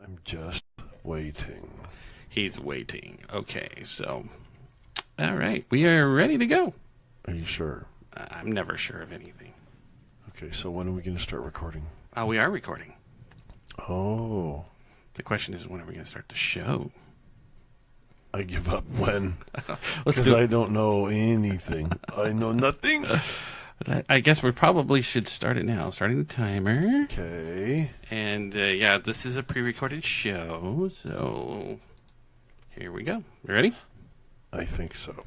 I'm just waiting. He's waiting. Okay, so, all right, we are ready to go. Are you sure? I'm never sure of anything. Okay, so when are we going to start recording? We are recording. Oh. The question is, when are we going to start the show? I give up when. Let's Because I don't know anything. I know nothing. I guess we probably should start it now. Starting the timer. Okay. And, yeah, this is a pre-recorded show, so here we go. You ready? I think so.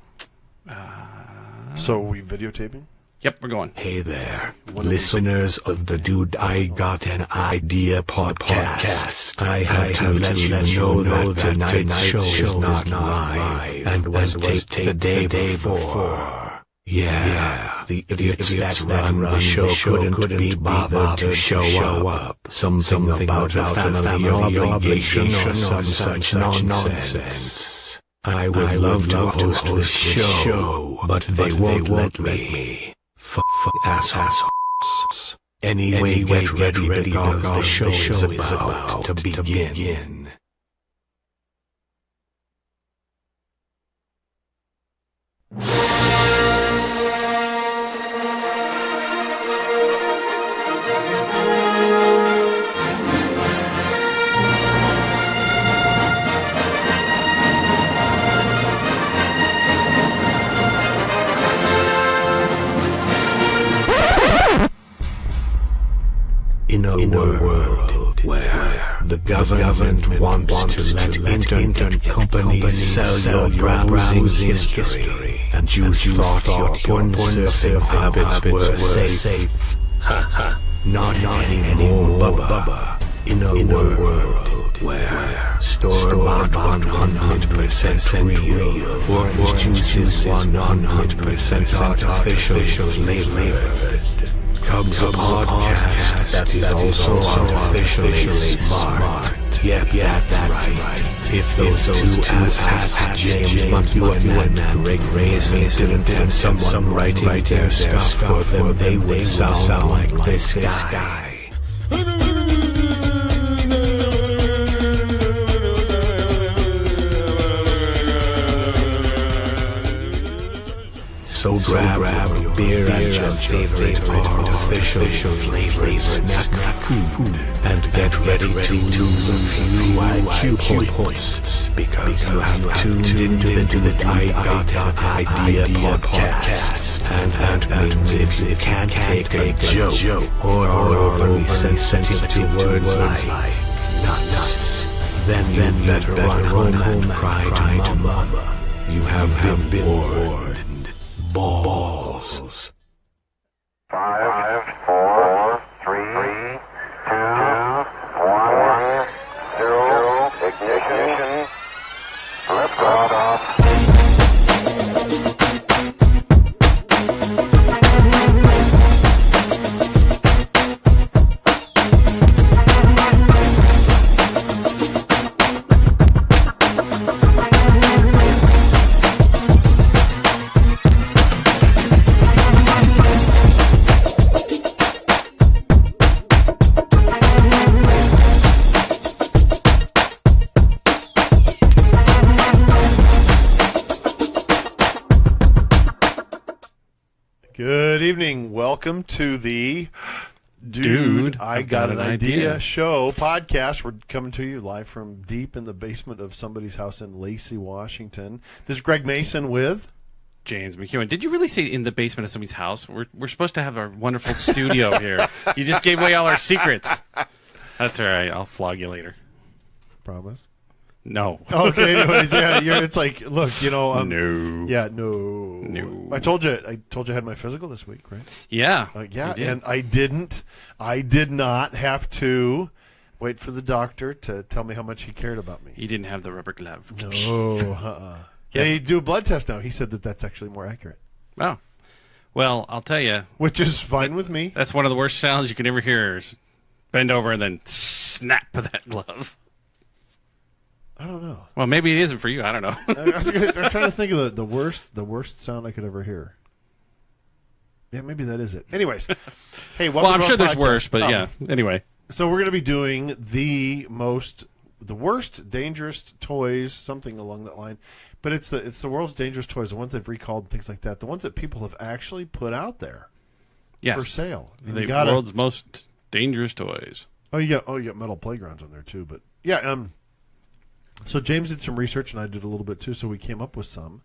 So are we videotaping? Yep, we're going. Hey there, listeners of the Dude I Got an Idea podcast. I have to let you know that tonight's show is not live and was taped the day before. Yeah, the idiots that run the show couldn't be bothered to show up. Something about a family obligation or some such nonsense. I would love to host the show, but they won't let me. Assholes. Anyway, get ready because the show is about to begin. In a world where the government wants to let internet companies sell your browsing history, and you thought your porn surfing habits were safe. Not anymore, Bubba. In a world where store-bought 100% real, orange juice is 100% artificial flavored. Comes a podcast that is also artificially smart. Yep, that's right. If those two asshats, James McEwen and Greg Raisin, didn't have someone writing their stuff for them, they would sound like this guy. So grab your beer and your favorite artificial flavored snack food and get ready to lose a few IQ points because you have tuned into the I Got an Idea podcast. And that means if you can't take a joke or are overly sensitive to words like nuts, then you better run home and cry to mama. You have been warned. Balls. 5, 4, 3, 2, 1, 0, ignition. Lift off. Good evening. Welcome to the Dude, I Got an Idea show podcast. We're coming to you live from deep in the basement of somebody's house in Lacey, Washington. This is Greg Mason with... James McEwen. Did you really say in the basement of somebody's house? We're supposed to have our wonderful studio here. You just gave away all our secrets. That's all right. I'll flog you later. Promise? No. Okay, anyways, yeah, it's like, look, No. Yeah, no. I told you I had my physical this week, right? Yeah. Yeah, and I did not have to wait for the doctor to tell me how much he cared about me. You didn't have the rubber glove. No, Yes. They do a blood test now. He said that that's actually more accurate. Oh. Well, I'll tell you. Which is fine with me. That's one of the worst sounds you can ever hear is bend over and then snap that glove. I don't know. Well, maybe it isn't for you. I don't know. I'm trying to think of the worst sound I could ever hear. Yeah, maybe that is it. Anyways, hey, Well, I'm sure there's podcast. worse, but yeah. Anyway. So we're going to be doing the most the worst dangerous toys, something along that line. But it's the world's dangerous toys, the ones they've recalled and things like that, the ones that people have actually put out there Yes. for sale. And The you gotta- world's most dangerous toys. you got metal playgrounds on there too. But yeah, so James did some research and I did a little bit too. So we came up with some,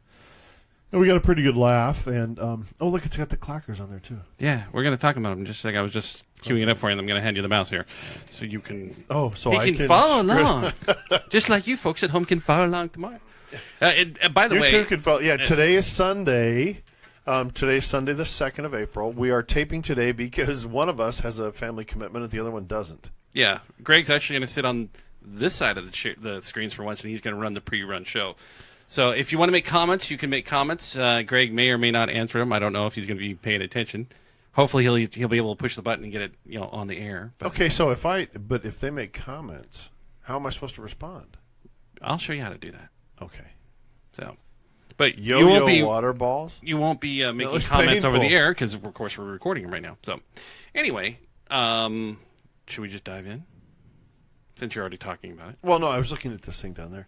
and we got a pretty good laugh. And look, it's got the clackers on there too. Yeah, we're going to talk about them in just a second. I was just queuing it up for you, and I'm going to hand you the mouse here, so you can. Oh, so He I can follow along, just like you folks at home can follow along tomorrow. By the You way, too can follow. Yeah, today is Sunday. Today is Sunday, the 2nd of April. We are taping today because one of us has a family commitment and the other one doesn't. yeah, Greg's actually going to sit on this side of the screens for once, and he's going to run the pre-run show. So if you want to make comments, you can make comments. Greg may or may not answer them. I don't know if he's going to be paying attention. Hopefully he'll be able to push the button and get it on the air. But Okay, so if they make comments, how am I supposed to respond? I'll show you how to do that. Okay. So, but you Yo-yo won't be water balls. you won't be making looks comments over the painful. air because of course we're recording them right now. So anyway, should we just dive in since you're already talking about it? Well, no, I was looking at this thing down there.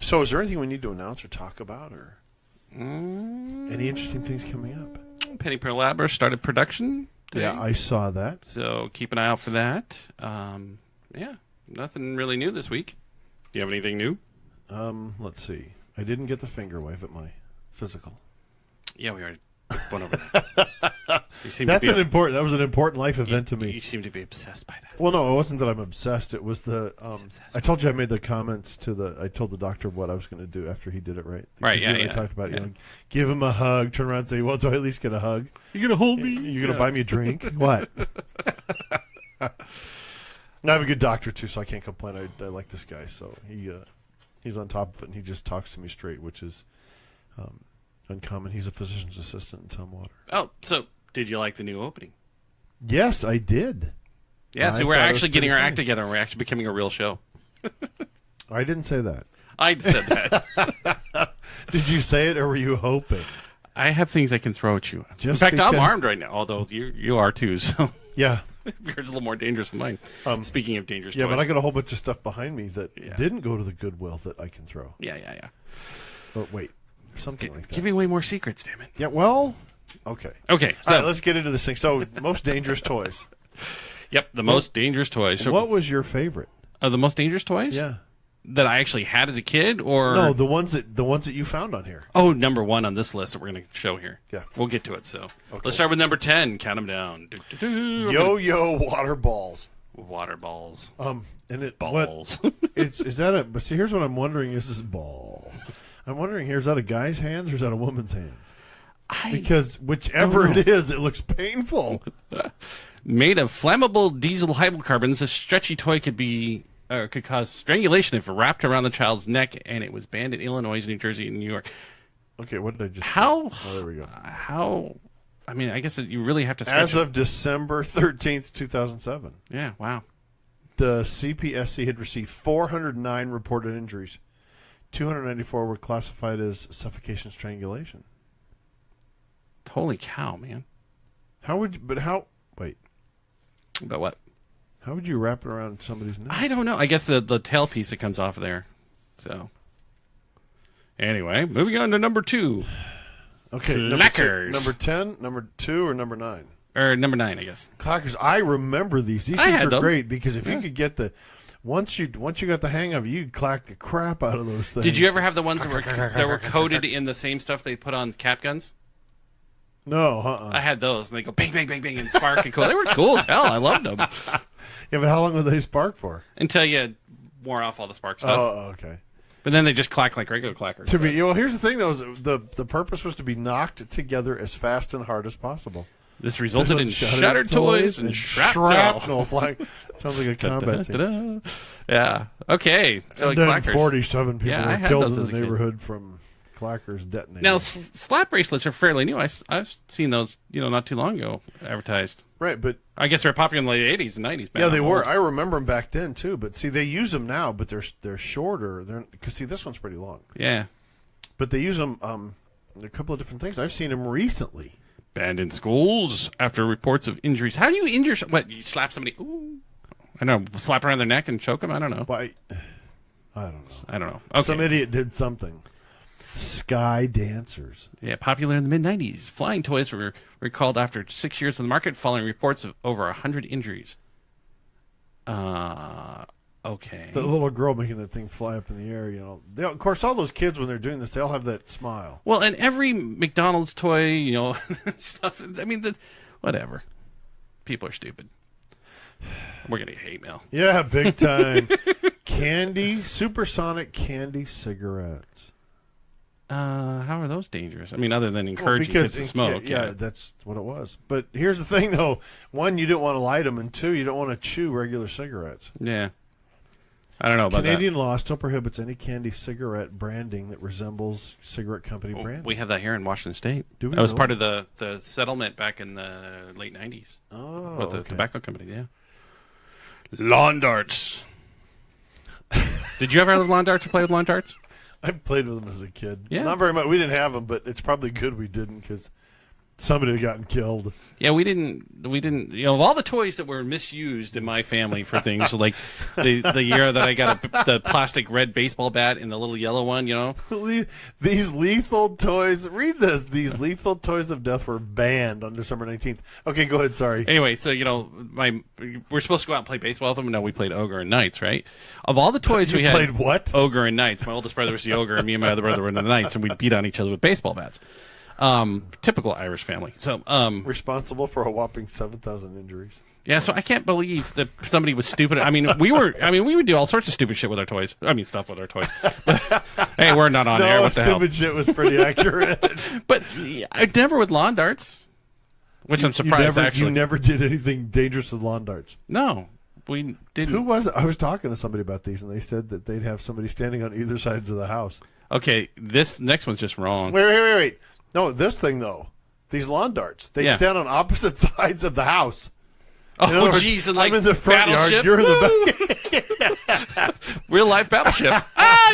So is there anything we need to announce or talk about, or any interesting things coming up? Penny Pearl started production today. Yeah, I saw that. So keep an eye out for that. Yeah, nothing really new this week. Do you have anything new? Let's see. I didn't get the finger wave at my physical. Yeah, we already went over that. You seem That to be was an important life event to me. You seem to be obsessed by that. Well, no, it wasn't that I'm obsessed. It was obsessed. I told you I made the comments I told the doctor what I was going to do after he did it, right? Right, Because yeah, you and I yeah, talked about it. yeah. Give him a hug, turn around and say, well, do I at least get a hug? You gonna hold me? You're going to buy me a drink? What? I have a good doctor, too, so I can't complain. I like this guy, so he's on top of it, and he just talks to me straight, which is uncommon. He's a physician's assistant in Tumwater. Oh, so did you like the new opening? Yes, I did. Yeah, I so we're thought it was actually getting pretty our funny. act together, and we're actually becoming a real show. I didn't say that. I said that. Did you say it, or were you hoping? I have things I can throw at you. Just In fact, I'm because- armed right now, although you are too, so Yeah. yours is a little more dangerous than mine. Speaking of dangerous Yeah, toys. but I got a whole bunch of stuff behind me that Yeah. didn't go to the Goodwill that I can throw. Yeah. But wait, something like that. Giving away more secrets, damn it. Yeah, well, okay. Okay, So so, let's get into this thing. So, most dangerous toys. yep, the most dangerous toys. So, What was your favorite? the most dangerous toys? Yeah. That I actually had as a kid, or No, the ones that you found on here. Oh, number one on this list that we're going to show here. Yeah. We'll get to it. So let's start with number 10. Count them down. Yo-yo water balls. Water balls. And it Balls. What, is that a? But see, here's what I'm wondering: is this balls? I'm wondering here, is that a guy's hands or is that a woman's hands? Because whichever it is, it looks painful. Made of flammable diesel hydrocarbons, this stretchy toy could cause strangulation if wrapped around the child's neck, and it was banned in Illinois, New Jersey, and New York. Okay, what did I just? How? Oh, there we go. How? I mean, I guess you really have to. As of December 13th, 2007. Yeah. Wow. The CPSC had received 409 reported injuries. 294 were classified as suffocation strangulation. Holy cow, man! Wait, But what? how would you wrap it around somebody's neck? I don't know. I guess the tail piece that comes off of there. So, anyway, moving on to number 2. Okay, Clackers. number 10, number 2, or number 9? Or number 9, I guess. Clackers. I remember these. These I things had are them. great because if you could get once you got the hang of it, you'd clack the crap out of those things. Did you ever have the ones that were coated in the same stuff they put on cap guns? No, I had those, and they go bang, bang, bang, bang, and spark and cool. They were cool as hell. I loved them Yeah, but how long would they spark for? until you wore off all the spark stuff. Oh, okay. But then they just clack like regular clackers. To be well, here's the thing though: is the purpose was to be knocked together as fast and hard as possible. This resulted in shattered toys and shrapnel. flying. Sounds like a combat scene. Da-da-da-da. Yeah. Okay. So like And then clackers. 47 people Yeah, I were had killed those in as the a kid. neighborhood from clackers detonating. Now, slap bracelets are fairly new. I've seen those, not too long ago advertised. right, but I guess they were popular in the late 80s and 90s. yeah, they were. I remember them back then too. But see, they use them now, but they're shorter. Because see, this one's pretty long. Yeah. But they use them a couple of different things. I've seen them recently. Banned in schools after reports of injuries. How do you injure? What, you slap somebody? Ooh. I don't know. Slap around their neck and choke them. I don't know. Why? I don't know. I don't know. Okay. Some idiot did something. Sky dancers. Yeah, popular in the mid-'90s. Flying toys were recalled after 6 years on the market following reports of over 100 injuries. Okay. The little girl making that thing fly up in the air, you know. Of course, all those kids, when they're doing this, they all have that smile. Well, and every McDonald's toy, you know, stuff. I mean, whatever. People are stupid. We're going to get hate mail. Yeah, big time. Supersonic candy cigarettes. How are those dangerous? I mean, other than encouraging kids to smoke. Yeah, that's what it was. But here's the thing, though. One, you don't want to light them, and two, you don't want to chew regular cigarettes. Yeah. I don't know about Canadian law still prohibits any candy cigarette branding that resembles cigarette company branding. We have that here in Washington State. Do we that was really? part of the settlement back in the late 90s. Oh, With the okay. tobacco company, yeah. Lawn darts. Did you ever have lawn darts or play with lawn darts? I played with them as a kid. Yeah. Not very much. We didn't have them, but it's probably good we didn't because somebody had gotten killed. Yeah, we didn't. You know, of all the toys that were misused in my family for things like the year that I got the plastic red baseball bat and the little yellow one, you know. These lethal toys. Read this. These lethal toys of death were banned on December 19th. Okay, go ahead. Sorry. Anyway, so you know, we're supposed to go out and play baseball with them. No, we played Ogre and Knights, right? Of all the toys You we had, played what? Ogre and Knights. My oldest brother was the Ogre, and me and my other brother were the Knights, and we beat on each other with baseball bats. Typical Irish family. So, Responsible for a whopping 7,000 injuries. yeah. So I can't believe that somebody was stupid. I mean, we would do all sorts of stupid shit with our toys. I mean, stuff with our toys. Hey, we're not on air. No, What the hell? stupid shit was pretty accurate. But I never with lawn darts, which I'm surprised actually. You never did anything dangerous with lawn darts. No, we didn't. Who was it? I was talking to somebody about these, and they said that they'd have somebody standing on either sides of the house. Okay, this next one's just wrong. Wait. No, this thing, though. These lawn darts. They'd Yeah. stand on opposite sides of the house. In other Oh, words, geez, and like I'm in the front Battleship. yard. You're in the back. Real life battleship.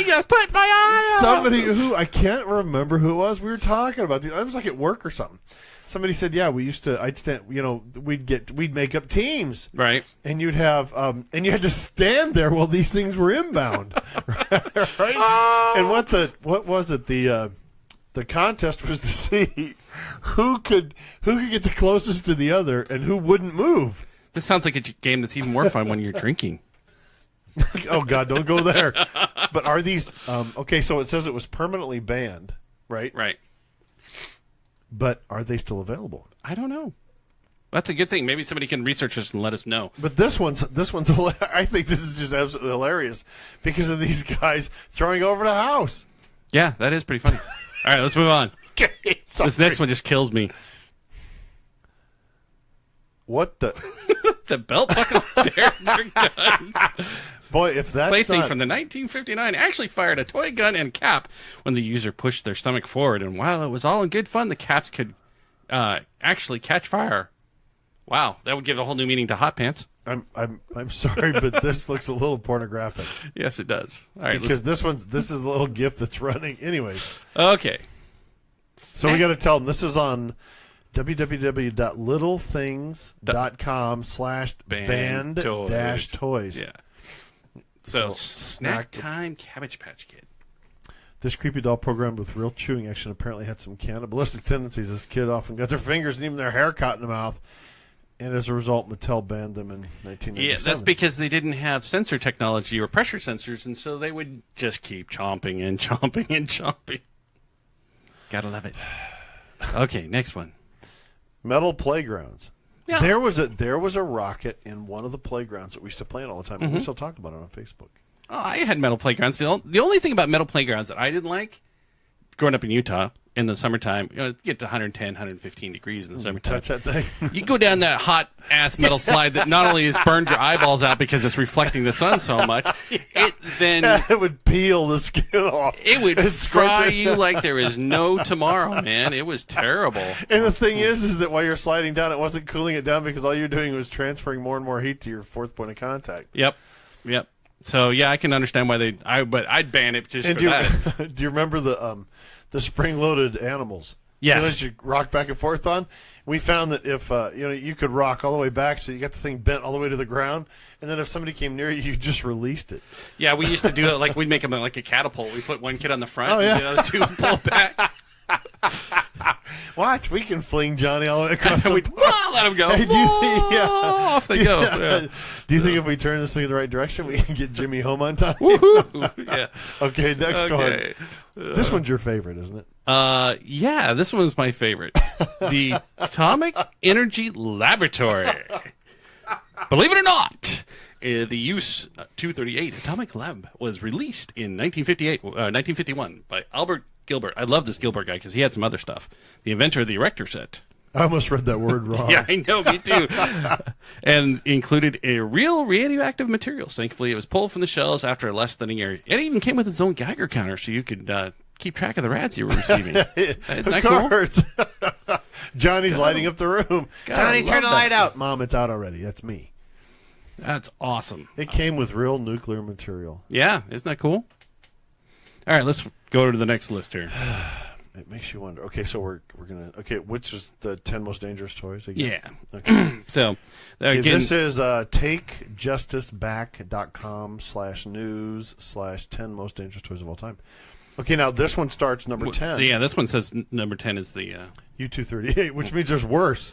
You put my eye out. Somebody who, I can't remember who it was. We were talking about these. I was like at work or something. Somebody said, yeah, we used to, I'd stand, you know, we'd make up teams. Right. And you'd have, and you had to stand there while these things were inbound. Right? And what was it? The contest was to see who could get the closest to the other and who wouldn't move. This sounds like a game that's even more fun when you're drinking. Oh God, don't go there. But are these okay? So it says it was permanently banned, right? Right. But are they still available? I don't know. That's a good thing. Maybe somebody can research this and let us know. But this one's I think this is just absolutely hilarious because of these guys throwing over the house. Yeah, that is pretty funny. All right, let's move on. Okay, This next one just kills me. What the The belt buckle Derringer gun. boy? If that's Plaything not, from the 1959 actually fired a toy gun and cap when the user pushed their stomach forward. And while it was all in good fun, the caps could actually catch fire. Wow, that would give a whole new meaning to hot pants. I'm sorry, but this looks a little pornographic Yes, it does. All right, because this is the little GIF that's running. Anyways, okay. so we got to tell them this is on www.littlethings.com/band-toys. Yeah. So, So, snack snack- time Cabbage Patch Kid. This creepy doll programmed with real chewing action apparently had some cannibalistic tendencies. This kid often got their fingers and even their hair caught in the mouth. And as a result, Mattel banned them in 1997. Yeah, that's because they didn't have sensor technology or pressure sensors, and so they would just keep chomping and chomping and chomping. Gotta love it. Okay, next one. Metal playgrounds. Yeah. There was a rocket in one of the playgrounds that we used to play in all the time. And we still talk about it on Facebook. Oh, I had metal playgrounds. The only thing about metal playgrounds that I didn't like, growing up in Utah in the summertime, you know, you get to 110, 115 degrees in the summertime. Touch that thing. You go down that hot ass metal slide that not only has burned your eyeballs out because it's reflecting the sun so much, it then It would peel the skin off. it would And fry scorch it. you like there is no tomorrow, man. It was terrible. And the thing is that while you're sliding down, it wasn't cooling it down because all you're doing was transferring more and more heat to your fourth point of contact. Yep. So yeah, I can understand why but I'd ban it just And for that. do you remember the spring-loaded animals? Yes. That you rock back and forth on. We found that if you could rock all the way back, so you got the thing bent all the way to the ground, and then if somebody came near you, you just released it. Yeah, we used to do it like we'd make them like a catapult. We put one kid on the front, Oh, yeah. and the other two would pull back. Watch, we can fling Johnny all the way across. And the we'd let him go. Hey, do you think- Whoa, yeah. off they go. Yeah. Do you think if we turn this thing in the right direction, we can get Jimmy home on time? Woohoo. Yeah. Okay, next Okay. one. This one's your favorite, isn't it? Yeah, this one's my favorite. The Atomic Energy Laboratory. Believe it or not, the USE 238 Atomic Lab was released in 1951 by Albert Gilbert. I love this Gilbert guy because he had some other stuff. The inventor of the erector set. I almost read that word wrong. Yeah, I know, me too. And included a real radioactive materials. Thankfully, it was pulled from the shells after less than a year. It even came with its own Geiger counter, so you could keep track of the rads you were receiving. Isn't that cool? course. Johnny's lighting up the room. God, Johnny, I turn the love light that. out. Mom, it's out already. That's me. That's awesome. It came with real nuclear material. Yeah, isn't that cool? All right, let's go to the next list here. It makes you wonder. Okay, so we're gonna. Okay, which is the 10 most dangerous toys again? Yeah. Okay. So, Okay, again, this is takejusticeback.com/news/10 most dangerous toys of all time. Okay, now this one starts number 10. yeah, this one says number 10 is the. U-238, which means there's worse.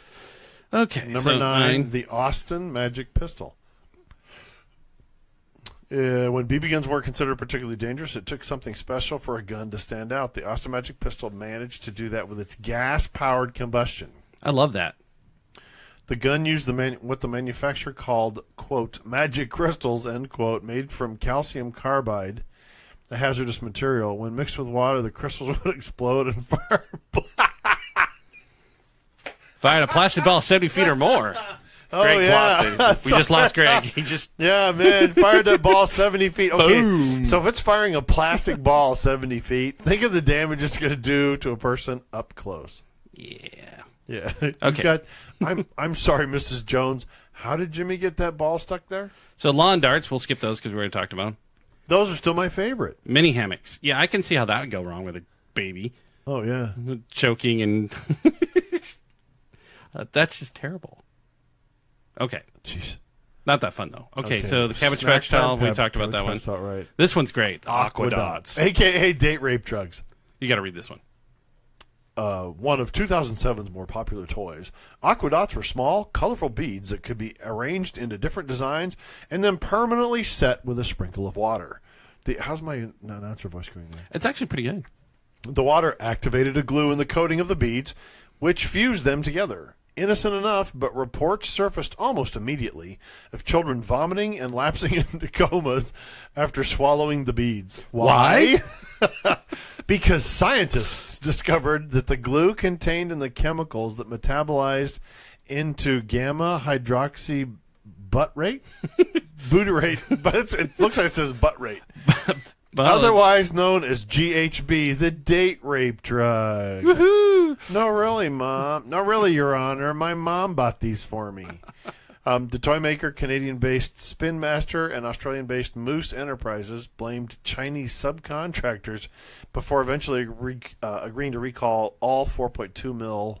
Okay, Number so 9, the Austin Magic Pistol. When BB guns weren't considered particularly dangerous, it took something special for a gun to stand out. The Austin Magic Pistol managed to do that with its gas-powered combustion. I love that. The gun used what the manufacturer called, quote, magic crystals, end quote, made from calcium carbide, a hazardous material. When mixed with water, the crystals would explode and fire. Fired a plastic ball 70 feet or more. Greg's lost it. We just lost Greg. He just. Yeah, man, fired that ball 70 feet. Okay, Boom. so if it's firing a plastic ball 70 feet, think of the damage it's going to do to a person up close. Yeah. Yeah. Okay. I'm sorry, Mrs. Jones. How did Jimmy get that ball stuck there? So, lawn darts, we'll skip those because we already talked about them. Those are still my favorite. Mini hammocks. Yeah, I can see how that would go wrong with a baby. Oh, yeah. Choking and. That's just terrible. Okay. Jeez. Not that fun, though. Okay, so the Cabbage Patch Doll, we talked about that one. All right. This one's great. Aquadots. AKA date rape drugs. You got to read this one. One of 2007's more popular toys. Aquadots were small, colorful beads that could be arranged into different designs and then permanently set with a sprinkle of water. How's my announcer voice going there? It's actually pretty good. The water activated a glue in the coating of the beads, which fused them together. Innocent enough, but reports surfaced almost immediately of children vomiting and lapsing into comas after swallowing the beads. Why? Because scientists discovered that the glue contained in the chemicals that metabolized into gamma hydroxy butyrate? Butyrate. But it looks like it says butyrate. Otherwise known as GHB, the date rape drug. Woohoo! No, really, Mom. No, really, Your Honor. My mom bought these for me. The toy maker, Canadian-based Spin Master, and Australian-based Moose Enterprises blamed Chinese subcontractors before eventually agreeing to recall all 4.2 mil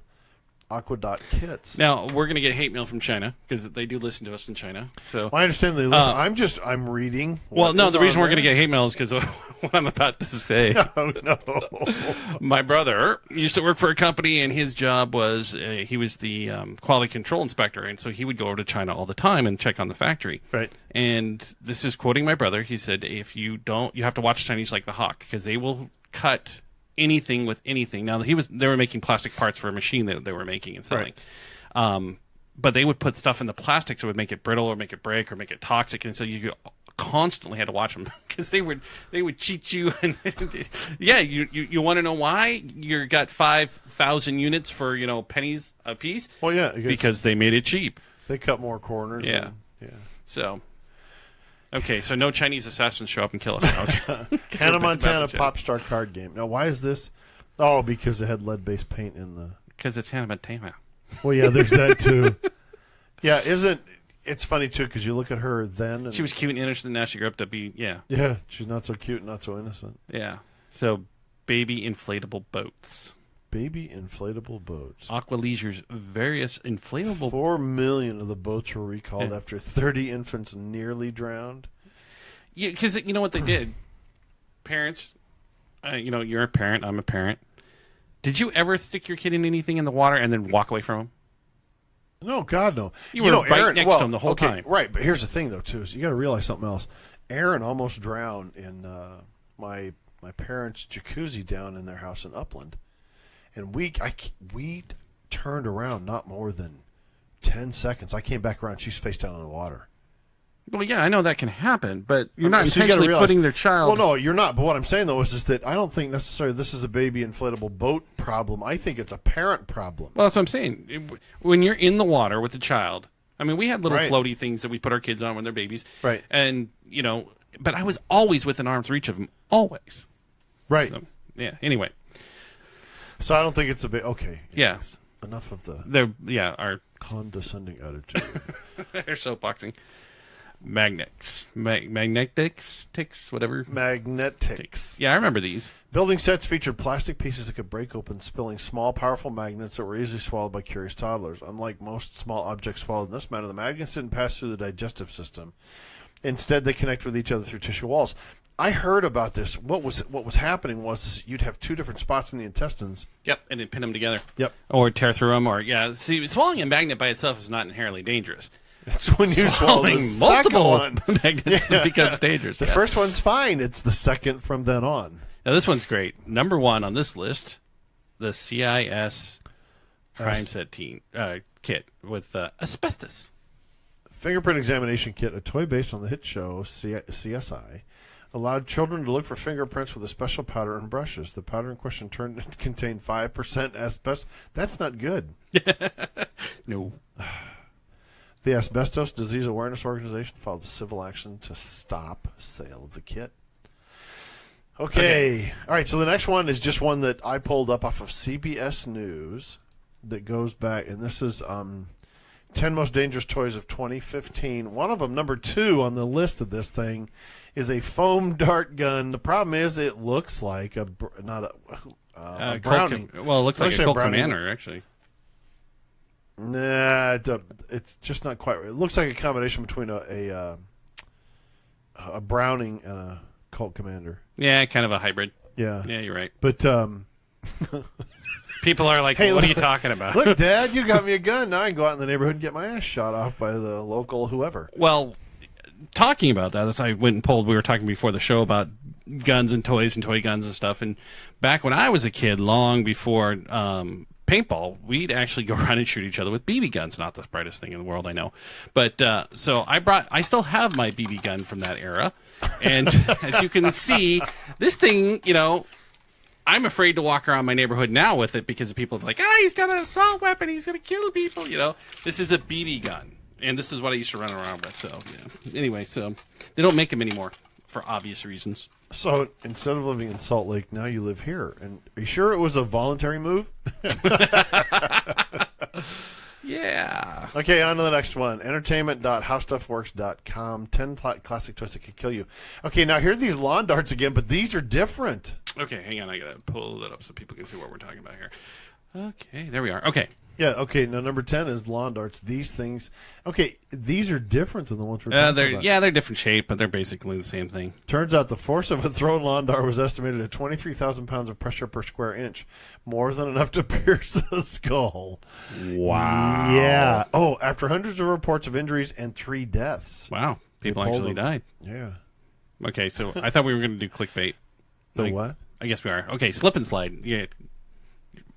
Aquadot kits. Now, we're going to get hate mail from China because they do listen to us in China. So, Well, I understand they listen. I'm reading. well, what no, is the reason on we're going to there. get hate mail is because of what I'm about to say. Oh, no. My brother used to work for a company, and his job was he was the quality control inspector, and so he would go over to China all the time and check on the factory. Right. And this is quoting my brother. He said, "If you don't, you have to watch Chinese like the hawk because they will cut anything with anything." Now they were making plastic parts for a machine that they were making and selling. But they would put stuff in the plastic so it would make it brittle or make it break or make it toxic, and so you constantly had to watch them because they would cheat you. And yeah, you want to know why you got 5,000 units for pennies a piece? Well, yeah. Because they made it cheap. they cut more corners. Yeah. Yeah. So. Okay, so no Chinese assassins show up and kill us now. Okay. Hannah Montana Pop Star card game. Now, why is this? Oh, because it had lead-based paint in the... Because it's Hannah Montana. Well, yeah, there's that, too. Yeah, it's funny, too, because you look at her then... And She was cute and innocent, and now she grew up to be, Yeah, she's not so cute, not so innocent. yeah. So, baby inflatable boats. Baby inflatable boats. Aqua Leisure's various inflatable. 4 million of the boats were recalled Yeah. after 30 infants nearly drowned. Yeah, because you know what they did. Parents, you're a parent. I'm a parent. Did you ever stick your kid in anything in the water and then walk away from him? No, God, no. You were right next to him the whole time. Right, but here's the thing, though, too. Is you got to realize something else. Aaron almost drowned in my parents' jacuzzi down in their house in Upland, and we turned around not more than 10 seconds. I came back around. She's face down in the water. Well, yeah, I know that can happen, but you're not So you gotta intentionally realize- putting their child. Well, no, you're not. But what I'm saying, though, is that I don't think necessarily this is a baby inflatable boat problem. I think it's a parent problem. Well, that's what I'm saying. When you're in the water with the child, I mean, we had little Right. floaty things that we put our kids on when they're babies. Right. And, but I was always within arm's reach of them. Always. Right. So, yeah, anyway. So I don't think it's a bit. Okay. Yeah. Anyways, enough of the Our condescending attitude. they're soapboxing. Magnetics, whatever. Magnetics. Yeah, I remember these. Building sets featured plastic pieces that could break open, spilling small, powerful magnets that were easily swallowed by curious toddlers. Unlike most small objects swallowed in this manner, the magnets didn't pass through the digestive system. Instead, they connect with each other through tissue walls. I heard about this. What was happening was you'd have two different spots in the intestines. Yep, and then pin them together. Yep. Or tear through them, see, swallowing a magnet by itself is not inherently dangerous. It's when you swallow the Swallowing second multiple one. magnets that becomes dangerous. The yeah. first one's fine. It's the second from then on. Now, this one's great. Number 1 on this list, the CIS crime set kit with asbestos. Fingerprint examination kit, a toy based on the hit show CSI, allowed children to look for fingerprints with a special powder and brushes. The powder in question contained 5% asbestos. That's not good. No. The Asbestos Disease Awareness Organization filed a civil action to stop sale of the kit. Okay. All right, so the next one is just one that I pulled up off of CBS News that goes back, and this is 10 Most Dangerous Toys of 2015. One of them, number 2 on the list of this thing, is a foam dart gun. The problem is it looks like a Browning. Well, it looks like a Actually, Colt Browning. Commander, actually. Nah, it's just not quite right. It looks like a combination between a Browning and a Colt Commander. Yeah, kind of a hybrid. Yeah. Yeah, you're right. But People are like, Hey, what are look- you talking about? look, Dad, you got me a gun. Now I can go out in the neighborhood and get my ass shot off by the local whoever. Well, talking about that, as I went and pulled, we were talking before the show about guns and toys and toy guns and stuff. And back when I was a kid, long before paintball, we'd actually go around and shoot each other with BB guns. Not the brightest thing in the world, I know. But so I still have my BB gun from that era. And as you can see, this thing, I'm afraid to walk around my neighborhood now with it because people are like, he's got an assault weapon. He's going to kill people. This is a BB gun. And this is what I used to run around with. So, yeah. Anyway, so they don't make them anymore for obvious reasons. So instead of living in Salt Lake, now you live here. And are you sure it was a voluntary move? Yeah. Okay, on to the next one. Entertainment.howstuffworks.com. 10 classic toys that could kill you. Okay, now here are these lawn darts again, but these are different. Okay, hang on. I got to pull that up so people can see what we're talking about here. Okay, there we are. Okay. Yeah, okay, now number 10 is lawn darts. These things, okay, these are different than the ones we're talking about. They're different shape, but they're basically the same thing. Turns out the force of a thrown lawn dart was estimated at 23,000 pounds of pressure per square inch, more than enough to pierce a skull. Wow. Yeah. Oh, after hundreds of reports of injuries and 3 deaths. Wow. People pulled actually them. died. Yeah. Okay, so I thought we were going to do clickbait. The what? I guess we are. Okay, slip and slide. Yeah.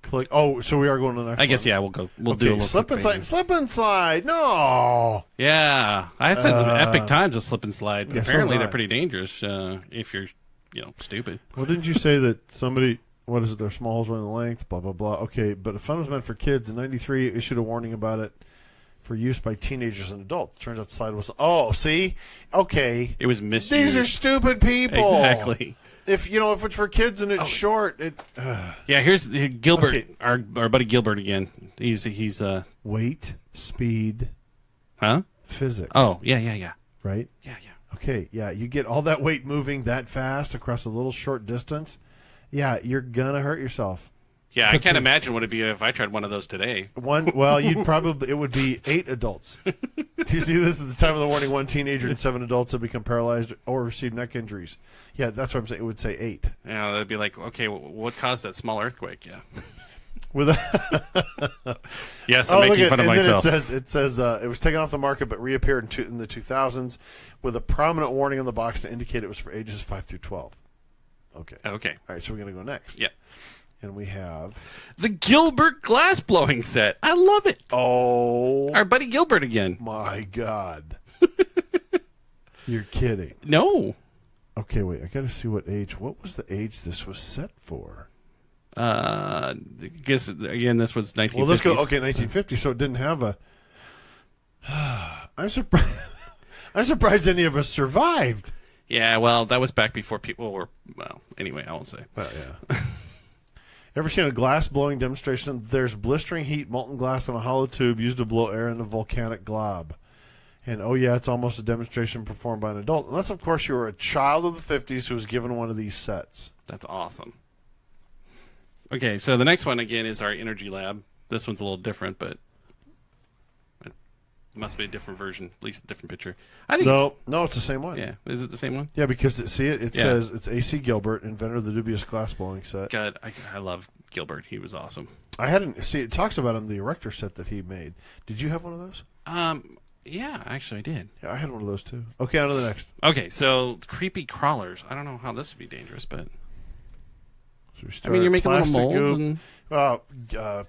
Click. Oh, so we are going to the next one. I guess, yeah, we'll go. We'll do a little slip and clickbait. slide. Slip and slide. No. Yeah. I had some epic times with slip and slide. But yeah, so apparently, have they're I. pretty dangerous if you're, stupid. Well, didn't you say that somebody, what is it, their small holes running the length, blah, blah, blah. Okay, but if fun was meant for kids, in 93, it issued a warning about it for use by teenagers and adults. Turns out the slide was, see? Okay. It was misused. These are stupid people. Exactly. If it's for kids and it's short, Yeah, here's Gilbert, Okay. our buddy Gilbert again. He's weight, speed, huh? physics. Oh, yeah. Right? Yeah. Okay, yeah, you get all that weight moving that fast across a little short distance. Yeah, you're gonna hurt yourself. Yeah, I can't imagine what it'd be if I tried one of those today. It would be 8 adults. You see, this is the time of the warning: 1 teenager and 7 adults have become paralyzed or received neck injuries. Yeah, that's what I'm saying. It would say 8. Yeah, that'd be like, okay, what caused that small earthquake? Yeah. With a Yes, I'm making fun of myself. It says it was taken off the market but reappeared in the 2000s with a prominent warning on the box to indicate it was for ages 5 through 12. Okay. Okay. All right, so we're going to go next. Yeah. And we have... The Gilbert glass blowing set. I love it. Oh, Our buddy Gilbert again. my God. You're kidding. No. Okay, wait. I got to see what age. What was the age this was set for? I guess, again, this was 1950s. Well, let's go. Okay, 1950. So it didn't have a... I'm surprised. I'm surprised any of us survived. Yeah, well, that was back before people were... Well, anyway, I won't say. Well, yeah. Ever seen a glass blowing demonstration? There's blistering heat, molten glass in a hollow tube used to blow air in a volcanic glob. And oh yeah, it's almost a demonstration performed by an adult. Unless, of course, you were a child of the 50s who was given one of these sets. That's awesome. Okay, so the next one, again, is our Energy Lab. This one's a little different, but it must be a different version, at least a different picture. I think No, it's the same one. Yeah, is it the same one? Yeah, because it Yeah. says it's A.C. Gilbert, inventor of the dubious glass blowing set. God, I love Gilbert. He was awesome. I hadn't see. It talks about him the erector set that he made. Did you have one of those? Yeah, actually, I did. Yeah, I had one of those too. Okay, on to the next. Okay, so creepy crawlers. I don't know how this would be dangerous, but So we I mean, you're making little plastic molds goop. and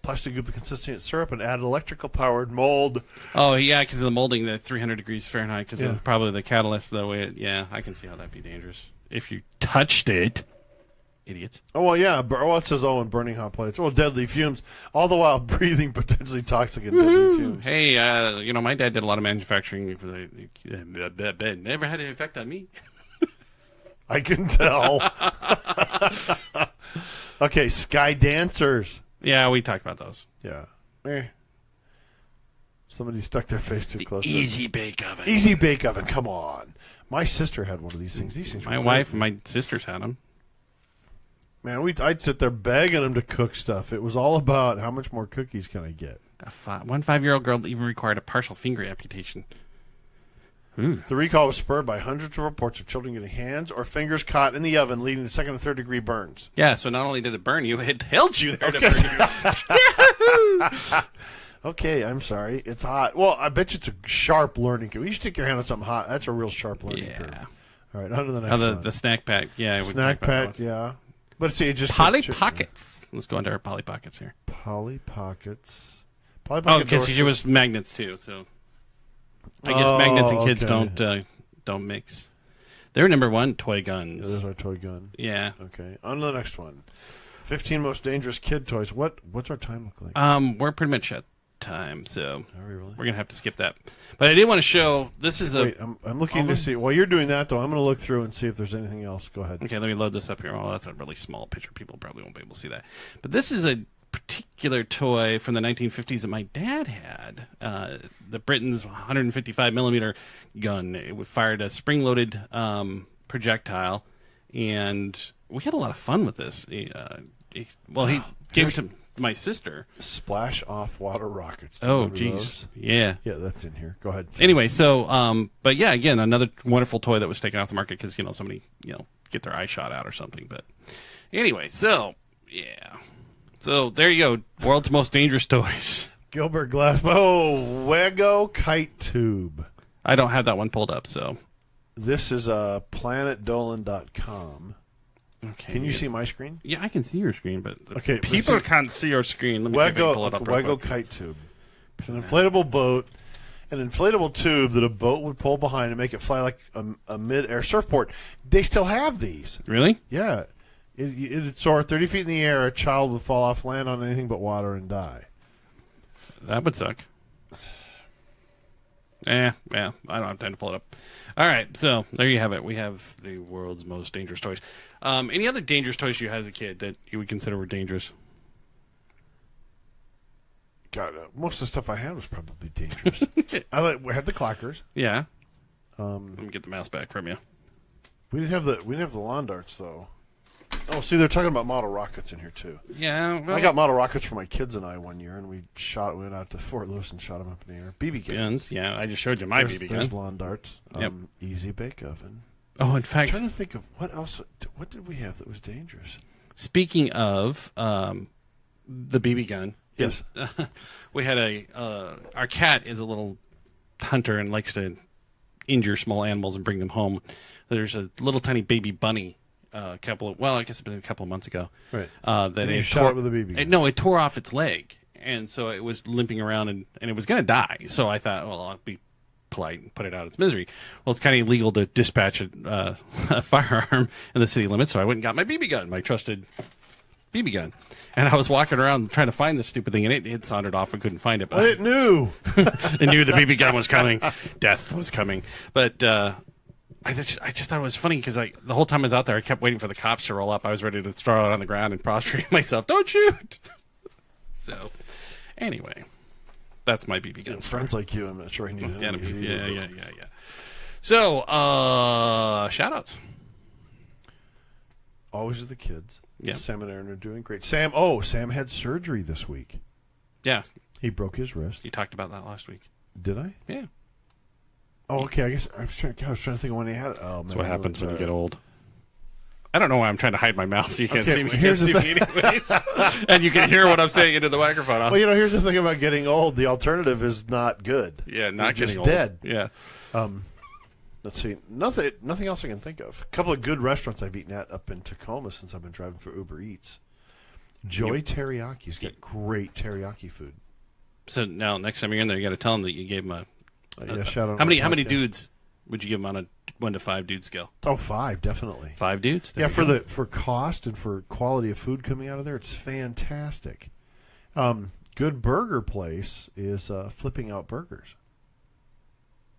Plastic goop the consistency of syrup and add electrical powered mold. oh yeah, because of the molding, the 300 degrees Fahrenheit, because Yeah. of probably the catalyst. The way, yeah, I can see how that'd be dangerous if you touched it. Idiots. Oh well, yeah. It says and burning hot plates. Well, deadly fumes. All the while breathing potentially toxic and deadly fumes. Hey, my dad did a lot of manufacturing for the never had an effect on me. I can tell. Okay, sky dancers. Yeah, we talked about those. Yeah. Somebody stuck their face too close. Easy bake oven. Easy bake oven. Come on. My sister had one of these things. These things. My were wife great. and my sisters had them. Man, I'd sit there begging them to cook stuff. It was all about how much more cookies can I get. One 5-year-old girl even required a partial finger amputation. Ooh. The recall was spurred by hundreds of reports of children getting hands or fingers caught in the oven, leading to second and third degree burns. Yeah, so not only did it burn you, it held you there to burn you. Okay, I'm sorry. It's hot. Well, I bet you it's a sharp learning curve. You stick your hand on something hot. That's a real sharp learning curve. Yeah. All right, on to the next Oh, one. the snack pack. Yeah, we Snack talked about pack, that one. yeah. But see, it just Polly Pockets. Let's go into our Polly Pockets here. Polly Pockets. Polly Oh, Pocket because doors- it was magnets too. So I guess magnets and kids okay. don't mix. They're number one toy Yeah, guns. there's our toy gun. Yeah. Okay, on to the next one. 15 most dangerous kid toys. What's our time look like? We're pretty much at time, so Are we really? we're gonna have to skip that. But I did want to show. This is a Wait, I'm looking to see. While you're doing that, though, I'm going to look through and see if there's anything else. Go ahead. okay. Let me load this up here. Oh, that's a really small picture. People probably won't be able to see that. But this is a particular toy from the 1950s that my dad had. The Britain's 155 millimeter gun. It fired a spring-loaded projectile, and we had a lot of fun with this. He gave it to my sister. Splash off water rockets. Do you Oh, remember geez, those? yeah. Yeah, that's in here. Go ahead. Anyway, so but yeah, again, another wonderful toy that was taken off the market because somebody get their eye shot out or something. But anyway, so yeah, so there you go, world's most dangerous toys. Gilbert Glass. Oh, Wego kite tube. I don't have that one pulled up, so This is planetdolan.com. okay. Can you see my screen? Yeah, I can see your screen, but the Okay, let's people see. can't see your screen. Let me see if I can pull it up. real Wego quick. kite tube. An inflatable boat, an inflatable tube that a boat would pull behind and make it fly like a mid-air surfboard. They still have these. Really? Yeah. It'd soar 30 feet in the air. A child would fall off, land on anything but water, and die. That would suck. Yeah, I don't have time to pull it up. All right, so there you have it. We have the world's most dangerous toys. Any other dangerous toys you had as a kid that you would consider were dangerous? God, most of the stuff I had was probably dangerous. We had the clockers. Yeah. Let me get the mouse back from you. We didn't have the lawn darts though. Oh, see, they're talking about model rockets in here too. Yeah, well, I got model rockets for my kids and I one year, and we went out to Fort Lewis and shot them up in the air. BB guns. guns. Yeah, I just showed you my BB There's gun. lawn darts. Yep. Easy bake oven. Oh, in I'm fact, trying to think of what else. What did we have that was dangerous? speaking of the BB gun, Yes. we had our cat is a little hunter and likes to injure small animals and bring them home. There's a little tiny baby bunny. I guess it's been a couple of months ago. Right. That And you it shot tore, it with a BB gun. No, it tore off its leg, and so it was limping around, and it was going to die. So I thought, well, I'll be polite and put it out of its misery. Well, it's kind of illegal to dispatch a firearm in the city limits, so I went and got my BB gun, my trusted BB gun. And I was walking around trying to find this stupid thing, and it sauntered off and couldn't find it. But It knew. it knew the BB gun was coming. Death was coming. But I just thought it was funny because the whole time I was out there, I kept waiting for the cops to roll up. I was ready to throw it on the ground and prostrate myself. Don't shoot! So, anyway, that's my BB gun. Friends like you, I'm not sure I need Enemies. enemies. Yeah. So, shout-outs. Always are the kids. Yeah. Sam and Aaron are doing great. Sam had surgery this week. Yeah, He broke his wrist. you talked about that last week. Did I? Yeah. Oh, okay. I guess I was trying to think of when he had it. Oh, That's what happens when you get old. I don't know why I'm trying to hide my mouth so you can't Okay, see me. well, You can't here's see the me anyways. And you can hear what I'm saying into the microphone. Well, here's the thing about getting old. The alternative is not good. Yeah, not You're getting just old. dead. Yeah. Let's see. Nothing else I can think of. A couple of good restaurants I've eaten at up in Tacoma since I've been driving for Uber Eats. Joy Teriyaki's got great teriyaki food. So now next time you're in there, you got to tell them that you gave them a. Yeah, shout out. How on many the podcast. dudes would you give them on a 1 to 5 dude scale? Oh, 5, definitely. 5 dudes. There Yeah, you go. for cost and for quality of food coming out of there, it's fantastic. Good burger place is Flipping Out Burgers.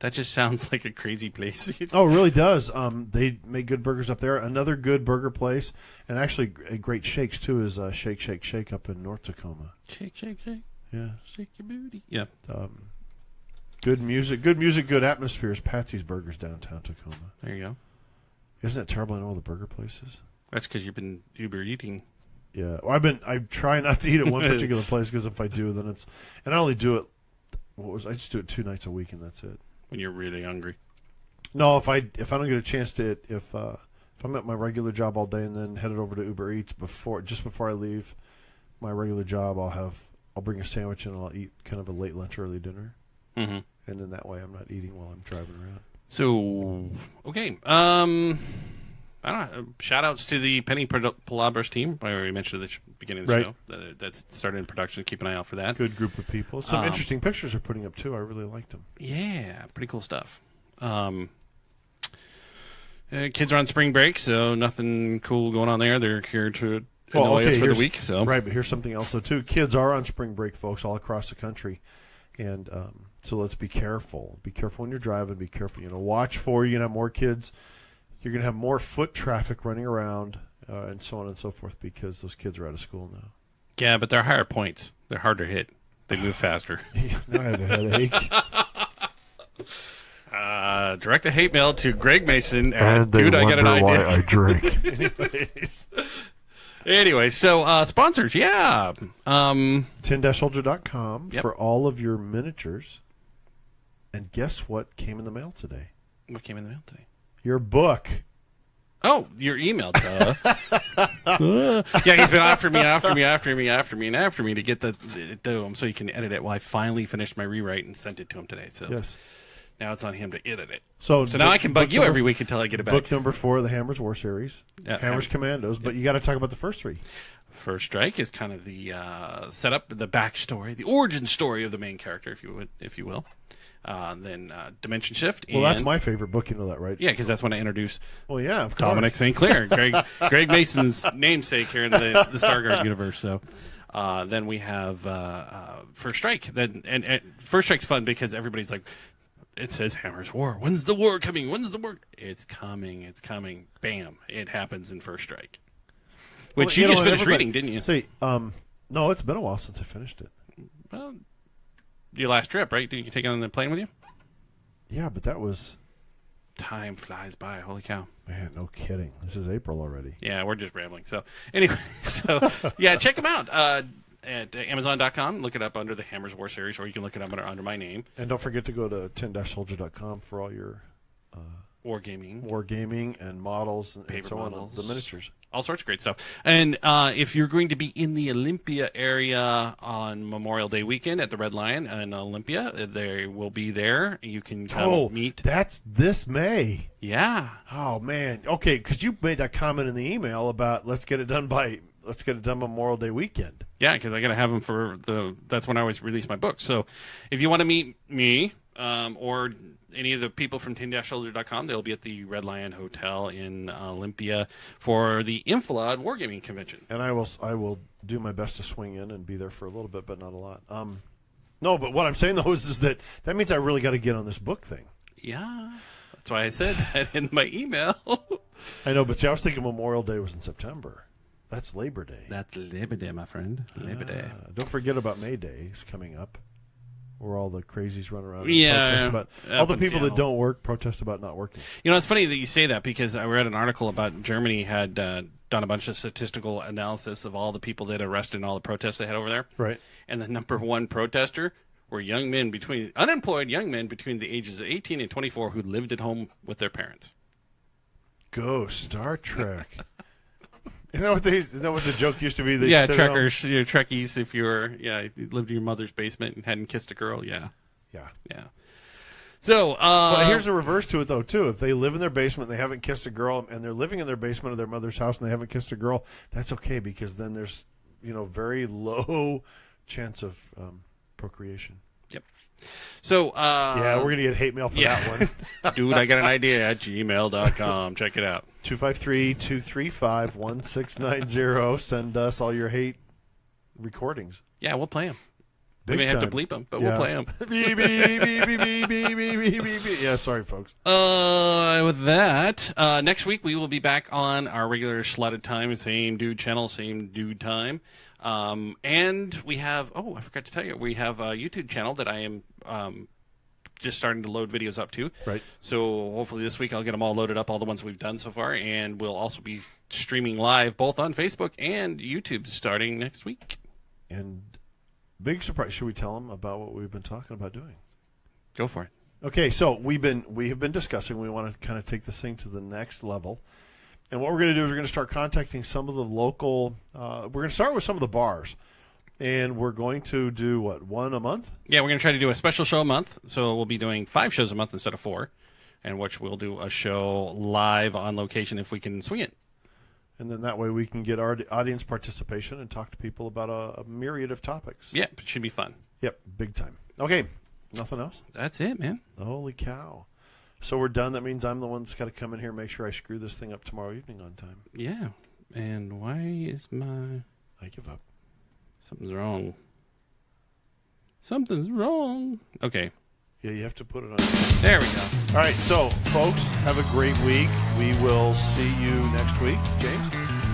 That just sounds like a crazy place. Oh, it really does. They make good burgers up there. Another good burger place, and actually great shakes too, is Shake Shake Shake up in North Tacoma. Shake, shake, shake, Yeah. shake your booty. Yeah. Good music, good atmosphere is Patsy's Burgers downtown Tacoma. There you go. Isn't it terrible in all the burger places? That's because you've been Uber eating. Yeah. Well, I try not to eat at one particular place because if I do, then it's, and I only do it. I just do it 2 nights a week and that's it. When you're really hungry. No, if I don't get a chance to, if I'm at my regular job all day and then headed over to Uber Eats just before I leave my regular job, I'll bring a sandwich and I'll eat kind of a late lunch, early dinner, Mm-hmm. and then that way I'm not eating while I'm driving around. So, okay. I don't know. Shout outs to the Penny Palabras team. I already mentioned at the beginning of the Right. show. That's started in production. Keep an eye out for that. Good group of people. Some interesting pictures they're putting up too. I really liked them. Yeah, pretty cool stuff. Kids are on spring break, so nothing cool going on there. They're here to annoy us for the week. So Right, but here's something else though too. Kids are on spring break, folks, all across the country, and so let's be careful. Be careful when you're driving. Be careful. Watch for you're gonna have more kids. You're gonna have more foot traffic running around, and so on and so forth because those kids are out of school now. yeah, but they're higher points. They're harder to hit. They move faster. Now I have a headache. Direct a hate mail to Greg Mason at Dude, I Got an Idea. drink. Anyways, Anyway, so sponsors, yeah. 10-soldier.com Yep. for all of your miniatures. And guess what came in the mail today? What came in the mail today? Your book. Oh, your email, duh. Yeah, he's been after me to get the to him so he can edit it. Well, I finally finished my rewrite and sent it to him today. So Yes. now it's on him to edit it. So now I can bug you every week until I get it back. Book number 4 of the Hammers War Series. Yeah, Hammers Commandos. But you got to talk about the first 3. First Strike is kind of the setup, the backstory, the origin story of the main character, if you will. Then Dimension Shift. Well, that's and- my favorite book. You know that, right? Yeah, because that's when I introduce Well, yeah, of course. Dominic St. Clair, Greg Mason's namesake here in the Stargard universe. So then we have First Strike. And First Strike's fun because everybody's like, it says Hammer's War. When's the war coming? When's the war? It's coming. It's coming. Bam! It happens in First Strike, which you just finished reading, didn't you? See, no, it's been a while since I finished it. Well, your last trip, right? Did you take it on the plane with you? Yeah, but that was Time flies by. Holy cow. Man, no kidding. This is April already. Yeah, we're just rambling. So anyway, yeah, check them out at Amazon.com. Look it up under the Hammers War series, or you can look it up under my name. And don't forget to go to 10-soldier.com for all your Wargaming. and models and Paper so models. on, the miniatures. All sorts of great stuff. And if you're going to be in the Olympia area on Memorial Day weekend at the Red Lion in Olympia, they will be there. You can come meet. That's this May. Yeah. Oh man. Okay, because you made that comment in the email about let's get it done Memorial Day weekend. Yeah, because I got to have them for that's when I always release my book. So if you want to meet me or any of the people from 10-soldier.com, they'll be at the Red Lion Hotel in Olympia for the Infilad Wargaming Convention. And I will do my best to swing in and be there for a little bit, but not a lot. No, but what I'm saying though is that means I really got to get on this book thing. Yeah, that's why I said that in my email. I know, but see, I was thinking Memorial Day was in September. That's Labor Day. That's Labor Day, my friend. Labor Day. Don't forget about May Day is coming up, where all the crazies run around. Yeah, and protest about, all the people that don't work protest about not working. You know, it's funny that you say that because I read an article about Germany had done a bunch of statistical analysis of all the people that arrested and all the protests they had over there. Right. And the number one protester were unemployed young men between the ages of 18 and 24 who lived at home with their parents. Go Star Trek. Isn't that what the joke used to be? Yeah, trekkers, Trekkies. If you lived in your mother's basement and hadn't kissed a girl, yeah. So, but here's a reverse to it though too. If they live in their basement, and they haven't kissed a girl, and they're living in their basement of their mother's house, and they haven't kissed a girl, that's okay because then there's very low chance of procreation. Yep. So, yeah, we're gonna get hate mail for that one. Dude, I got an idea at gmail.com. Check it out. 253-235-1690. Send us all your hate recordings. Yeah, we'll play them. We Big may have to time. bleep them, but we'll play them. Beep, beep, beep, beep, beep, beep, beep, beep, beep. Yeah, sorry, folks. With that, next week we will be back on our regular slotted time, same dude channel, same dude time. And we have, I forgot to tell you, we have a YouTube channel that I am just starting to load videos up to. Right. So hopefully this week I'll get them all loaded up, all the ones we've done so far, and we'll also be streaming live both on Facebook and YouTube starting next week. And big surprise. Should we tell them about what we've been talking about doing? Go for it. Okay, so we have been discussing. We want to kind of take this thing to the next level. And what we're going to do is we're going to start contacting some of the local. We're going to start with some of the bars, and we're going to do one a month. Yeah, we're going to try to do a special show a month. So we'll be doing 5 shows a month instead of 4, and which we'll do a show live on location if we can swing it. And then that way we can get our audience participation and talk to people about a myriad of topics. Yeah, it should be fun. Yep, big time. Okay, nothing else? That's it, man. Holy cow. So we're done. That means I'm the one that's got to come in here and make sure I screw this thing up tomorrow evening on time. Yeah. And why is I give up. Something's wrong. Something's wrong. Okay. Yeah, you have to put it on. There we go. All right, so, folks, have a great week. We will see you next week. James?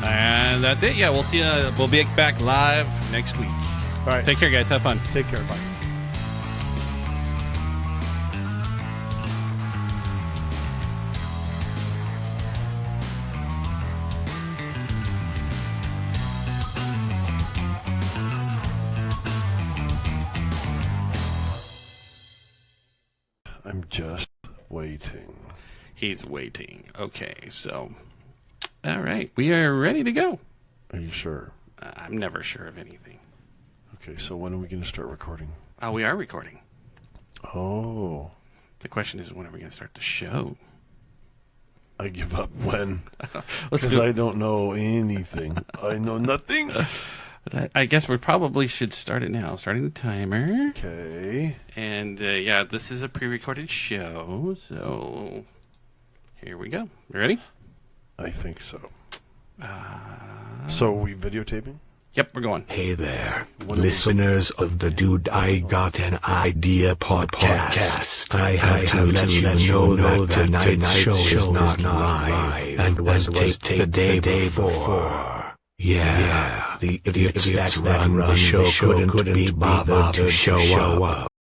And that's it. Yeah, we'll see you. We'll be back live next week. All right. Take care, guys. Have fun. Take care. Bye. I'm just waiting. He's waiting. Okay, so. All right. We are ready to go. Are you sure? I'm never sure of anything. Okay, so when are we going to start recording? Oh, we are recording. Oh. The question is, when are we going to start the show? I give up when. Let's Because do it. I don't know anything. I know nothing. But I guess we probably should start it now. Starting the timer. Okay. And, yeah, this is a pre-recorded show, so here we go. You ready? I think so. So are we videotaping? Yep, we're going. Hey there, listeners of the Dude I Got an Idea podcast. I have to let you know that tonight's show is not live and was taped the day before. Yeah, the idiots that run the show couldn't be bothered to show up.